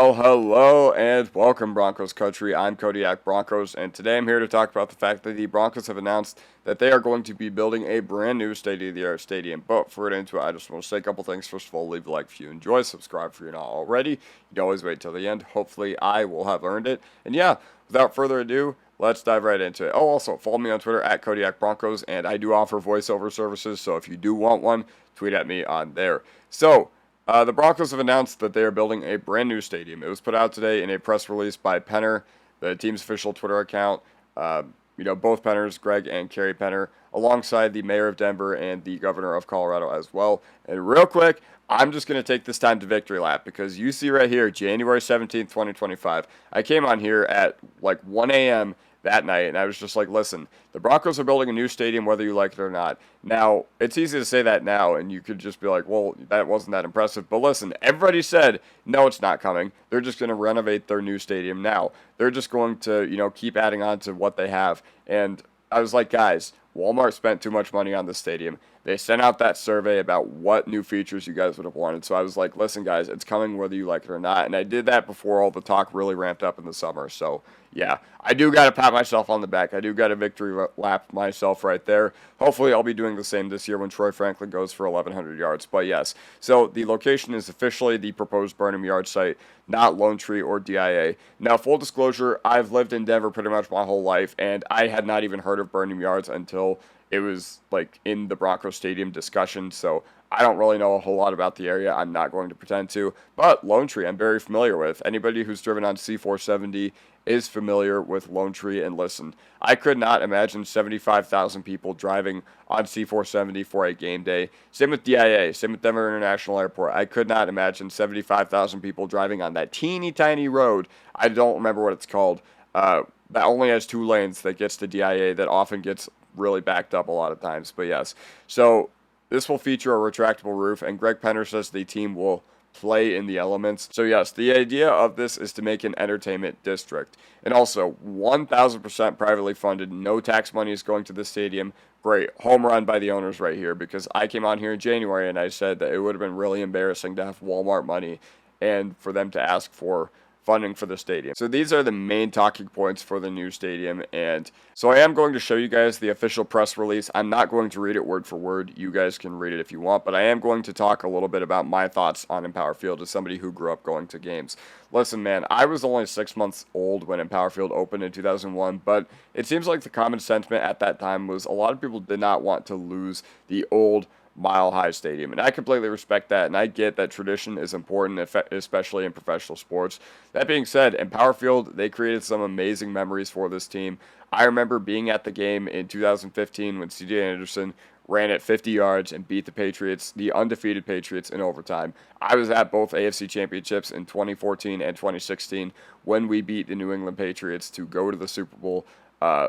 Well, hello and welcome, Broncos country. I'm Kodiak Broncos, and today I'm here to talk about the fact that the Broncos have announced that they are going to be building a brand new state-of-the-art stadium. But before we get into it, I just want to say a couple things. First of all, leave a like if you enjoy, subscribe if you're not already. You can always wait till the end. Hopefully, I will have earned it. And yeah, without further ado, let's dive right into it. Oh, also, follow me on Twitter at Kodiak Broncos, and I do offer voiceover services, so if you do want one, tweet at me on there. So, the Broncos have announced that they are building a brand new stadium. It was put out today in a press release by Penner, the team's official Twitter account. Both Penners, Greg and Kerry Penner, alongside the mayor of Denver and the governor of Colorado as well. And real quick, I'm just going to take this time to victory lap because you see right here, January 17th, 2025, I came on here at like 1 a.m. that night, and I was just like, listen, the Broncos are building a new stadium whether you like it or not. Now, it's easy to say that now, and you could just be like, well, that wasn't that impressive. But listen, everybody said, no, it's not coming. They're just going to renovate their new stadium now. They're just going to, keep adding on to what they have. And I was like, guys, Walmart spent too much money on this stadium. They sent out that survey about what new features you guys would have wanted. So I was like, listen, guys, it's coming whether you like it or not. And I did that before all the talk really ramped up in the summer. So, yeah, I do got to pat myself on the back. I do got a victory lap myself right there. Hopefully, I'll be doing the same this year when Troy Franklin goes for 1,100 yards. But, yes, so the location is officially the proposed Burnham Yard site, not Lone Tree or DIA. Now, full disclosure, I've lived in Denver pretty much my whole life, and I had not even heard of Burnham Yards until it was like in the Broncos Stadium discussion, so I don't really know a whole lot about the area. I'm not going to pretend to, but Lone Tree I'm very familiar with. Anybody who's driven on C470 is familiar with Lone Tree, and listen, I could not imagine 75,000 people driving on C470 for a game day. Same with DIA, same with Denver International Airport. I could not imagine 75,000 people driving on that teeny tiny road. I don't remember what it's called. That only has 2 lanes that gets to DIA that often gets really backed up a lot of times. But yes, so this will feature a retractable roof, and Greg Penner says the team will play in the elements. So yes, the idea of this is to make an entertainment district. And also, 1,000% privately funded, no tax money is going to the stadium. Great, home run by the owners right here, because I came on here in January and I said that it would have been really embarrassing to have Walmart money and for them to ask for funding for the stadium. So these are the main talking points for the new stadium, and so I am going to show you guys the official press release. I'm not going to read it word for word. You guys can read it if you want, but I am going to talk a little bit about my thoughts on Empower Field as somebody who grew up going to games. Listen, man, I was only 6 months old when Empower Field opened in 2001, but it seems like the common sentiment at that time was a lot of people did not want to lose the old Mile High Stadium, and I completely respect that, and I get that tradition is important, especially in professional sports. That being said, in Empower Field, they created some amazing memories for this team. I remember being at the game in 2015 when C.J. Anderson ran at 50 yards and beat the Patriots, the undefeated Patriots, in overtime. I was at both AFC championships in 2014 and 2016 when we beat the New England Patriots to go to the Super Bowl.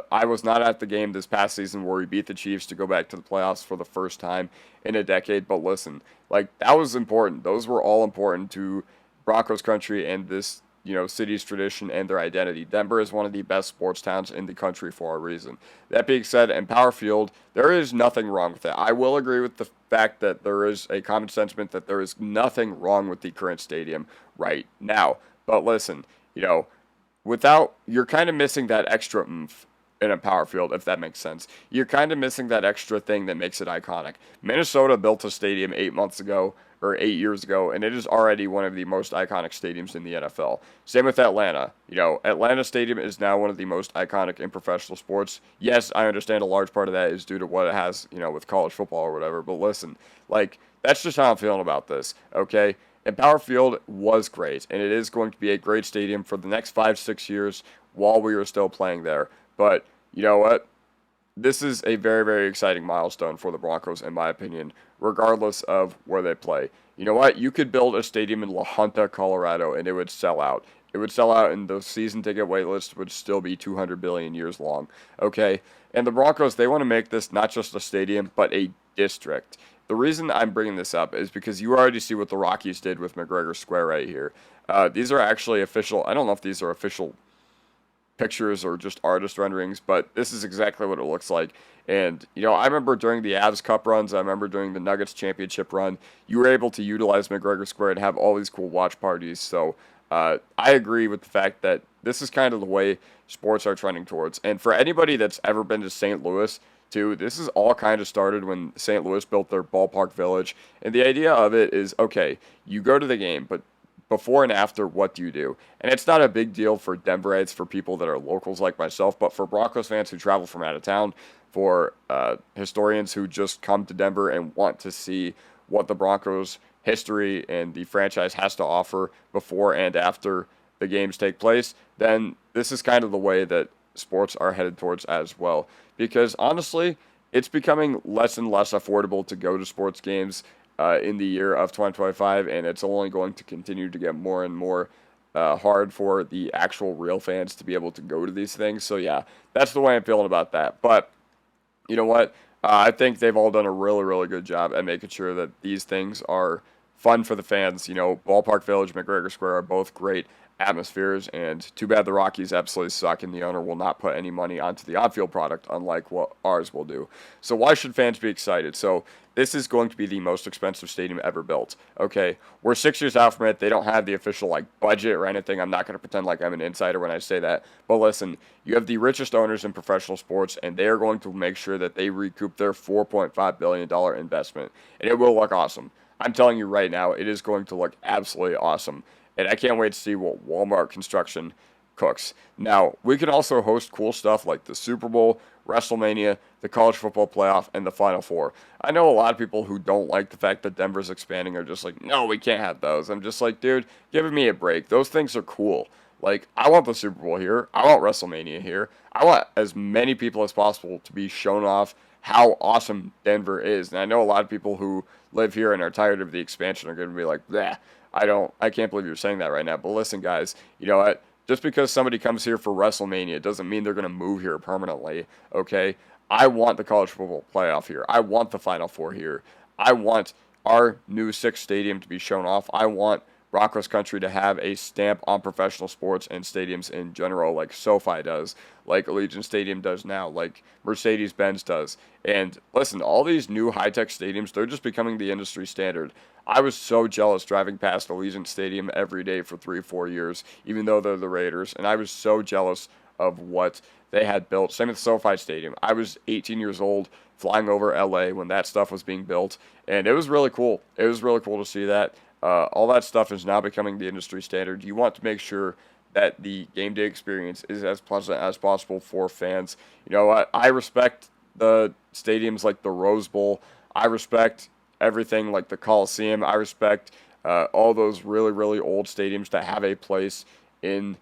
I was not at the game this past season where we beat the Chiefs to go back to the playoffs for the first time in a decade, but listen, that was important. Those were all important to Broncos country and this, city's tradition and their identity. Denver is one of the best sports towns in the country for a reason. That being said, Empower Field, there is nothing wrong with it. I will agree with the fact that there is a common sentiment that there is nothing wrong with the current stadium right now. But listen, you're kind of missing that extra oomph in Empower Field, if that makes sense. You're kind of missing that extra thing that makes it iconic. Minnesota built a stadium 8 years ago, and it is already one of the most iconic stadiums in the NFL. Same with Atlanta. Atlanta Stadium is now one of the most iconic in professional sports. Yes, I understand a large part of that is due to what it has, with college football or whatever, but listen, that's just how I'm feeling about this, okay? Empower Field was great, and it is going to be a great stadium for the next 5-6 years while we are still playing there. But you know what? This is a very, very exciting milestone for the Broncos, in my opinion, regardless of where they play. You know what? You could build a stadium in La Junta, Colorado, and it would sell out. It would sell out, and the season ticket wait list would still be 200 billion years long. Okay? And the Broncos, they want to make this not just a stadium, but a district. The reason I'm bringing this up is because you already see what the Rockies did with McGregor Square right here. These are actually official. I don't know if these are official pictures or just artist renderings, but this is exactly what it looks like. And, I remember during the Avs Cup runs, I remember during the Nuggets championship run, you were able to utilize McGregor Square and have all these cool watch parties. So I agree with the fact that this is kind of the way sports are trending towards. And for anybody that's ever been to St. Louis, too, this is all kind of started when St. Louis built their ballpark village. And the idea of it is, okay, you go to the game, but before and after, what do you do? And it's not a big deal for Denverites, for people that are locals like myself, but for Broncos fans who travel from out of town, for historians who just come to Denver and want to see what the Broncos history and the franchise has to offer before and after the games take place, then this is kind of the way that sports are headed towards as well. Because honestly, it's becoming less and less affordable to go to sports games in the year of 2025, and it's only going to continue to get more and more hard for the actual real fans to be able to go to these things. So yeah, that's the way I'm feeling about that. But you know what? I think they've all done a really, really good job at making sure that these things are fun for the fans. You know, Ballpark Village, McGregor Square are both great atmospheres, and too bad the Rockies absolutely suck, and the owner will not put any money onto the on-field product, unlike what ours will do. So why should fans be excited? So this is going to be the most expensive stadium ever built. Okay, we're 6 years out from it. They don't have the official budget or anything. I'm not going to pretend like I'm an insider when I say that. But listen, you have the richest owners in professional sports, and they are going to make sure that they recoup their $4.5 billion investment, and it will look awesome. I'm telling you right now, it is going to look absolutely awesome. And I can't wait to see what Walmart construction cooks. Now, we can also host cool stuff like the Super Bowl, WrestleMania, the College Football Playoff, and the Final Four. I know a lot of people who don't like the fact that Denver's expanding are just like, no, we can't have those. I'm just like, dude, give me a break. Those things are cool. Like, I want the Super Bowl here. I want WrestleMania here. I want as many people as possible to be shown off how awesome Denver is. And I know a lot of people who live here and are tired of the expansion are going to be like, bleh, I can't believe you're saying that right now. But listen, guys, you know what? Just because somebody comes here for WrestleMania doesn't mean they're going to move here permanently, okay? I want the College Football Playoff here. I want the Final Four here. I want our new sixth stadium to be shown off. I want Broncos country to have a stamp on professional sports and stadiums in general, like SoFi does, like Allegiant Stadium does now, like Mercedes-Benz does. And listen, all these new high-tech stadiums, they're just becoming the industry standard. I was so jealous driving past Allegiant Stadium every day for 3-4 years, even though they're the Raiders, and I was so jealous of what they had built. Same with SoFi Stadium. I was 18 years old flying over LA when that stuff was being built, and it was really cool. It was really cool to see that. All that stuff is now becoming the industry standard. You want to make sure that the game day experience is as pleasant as possible for fans. You know, I respect the stadiums like the Rose Bowl. I respect everything like the Coliseum. I respect all those really, really old stadiums that have a place in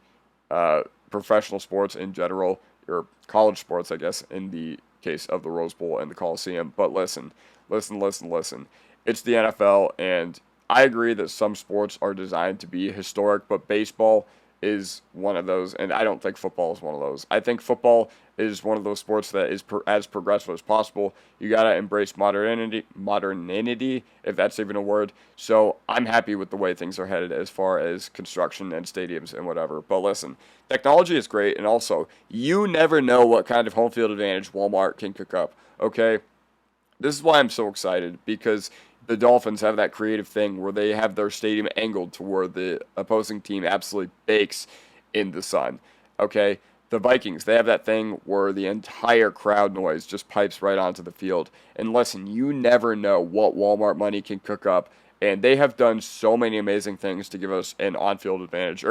professional sports in general, or college sports, I guess, in the case of the Rose Bowl and the Coliseum. But listen. It's the NFL, and I agree that some sports are designed to be historic, but baseball is one of those, and I don't think football is one of those. I think football is one of those sports that is as progressive as possible. You got to embrace modernity, if that's even a word. So I'm happy with the way things are headed as far as construction and stadiums and whatever. But listen, technology is great, and also, you never know what kind of home field advantage Walmart can cook up, okay? This is why I'm so excited, because the Dolphins have that creative thing where they have their stadium angled to where the opposing team absolutely bakes in the sun. Okay? The Vikings, they have that thing where the entire crowd noise just pipes right onto the field. And listen, you never know what Walmart money can cook up. And they have done so many amazing things to give us an on-field advantage.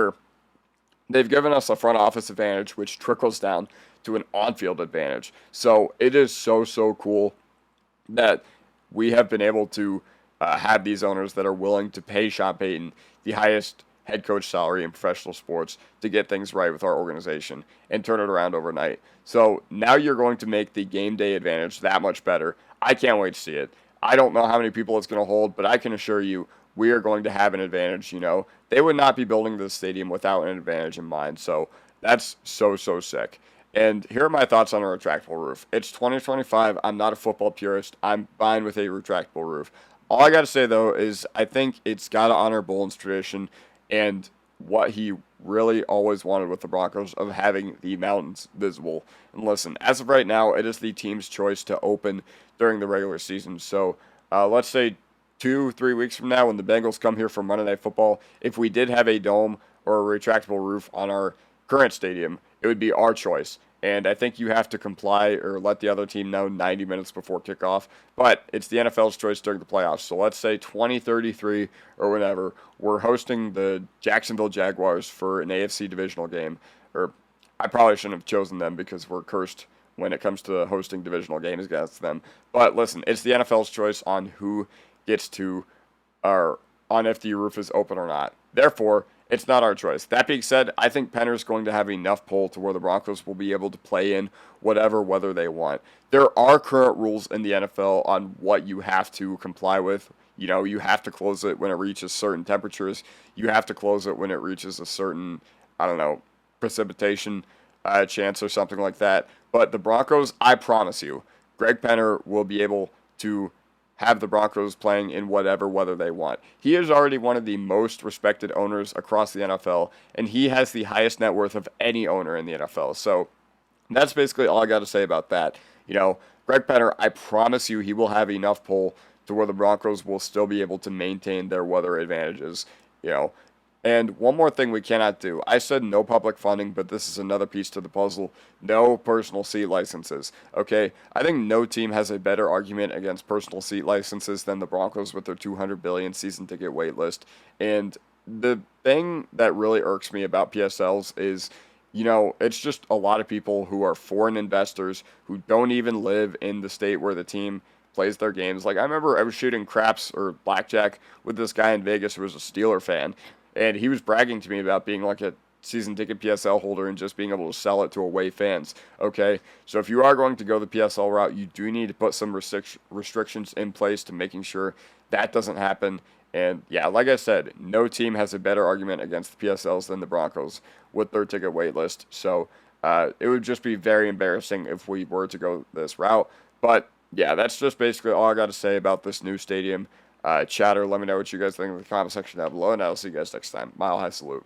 They've given us a front office advantage, which trickles down to an on-field advantage. So it is so, so cool that we have been able to have these owners that are willing to pay Sean Payton the highest head coach salary in professional sports to get things right with our organization and turn it around overnight. So now you're going to make the game day advantage that much better. I can't wait to see it. I don't know how many people it's going to hold, but I can assure you we are going to have an advantage. You know, they would not be building this stadium without an advantage in mind. So that's so, so sick. And here are my thoughts on a retractable roof. It's 2025. I'm not a football purist. I'm fine with a retractable roof. All I got to say, though, is I think it's got to honor Bolin's tradition and what he really always wanted with the Broncos of having the mountains visible. And listen, as of right now, it is the team's choice to open during the regular season. So let's say 2-3 weeks from now when the Bengals come here for Monday Night Football, if we did have a dome or a retractable roof on our current stadium, it would be our choice. And I think you have to comply or let the other team know 90 minutes before kickoff. But it's the NFL's choice during the playoffs. So let's say 2033 or whatever, we're hosting the Jacksonville Jaguars for an AFC divisional game. Or I probably shouldn't have chosen them because we're cursed when it comes to hosting divisional games against them. But listen, it's the NFL's choice on who gets to, or on if the roof is open or not. Therefore, it's not our choice. That being said, I think Penner's going to have enough pull to where the Broncos will be able to play in whatever weather they want. There are current rules in the NFL on what you have to comply with. You know, you have to close it when it reaches certain temperatures. You have to close it when it reaches a certain, I don't know, precipitation chance or something like that. But the Broncos, I promise you, Greg Penner will be able to have the Broncos playing in whatever weather they want. He is already one of the most respected owners across the NFL, and he has the highest net worth of any owner in the NFL. So that's basically all I got to say about that. You know, Greg Penner, I promise you he will have enough pull to where the Broncos will still be able to maintain their weather advantages, you know. And one more thing we cannot do. I said no public funding, but this is another piece to the puzzle. No personal seat licenses. Okay, I think no team has a better argument against personal seat licenses than the Broncos with their 200 billion season ticket wait list. And the thing that really irks me about PSLs is, you know, it's just a lot of people who are foreign investors who don't even live in the state where the team plays their games. Like, I remember I was shooting craps or blackjack with this guy in Vegas who was a Steeler fan. And he was bragging to me about being like a season ticket PSL holder and just being able to sell it to away fans. Okay, so if you are going to go the PSL route, you do need to put some restrictions in place to making sure that doesn't happen. And yeah, like I said, no team has a better argument against the PSLs than the Broncos with their ticket wait list. So it would just be very embarrassing if we were to go this route. But yeah, that's just basically all I got to say about this new stadium. Chatter, let me know what you guys think in the comment section down below, and I'll see you guys next time. Mile high salute.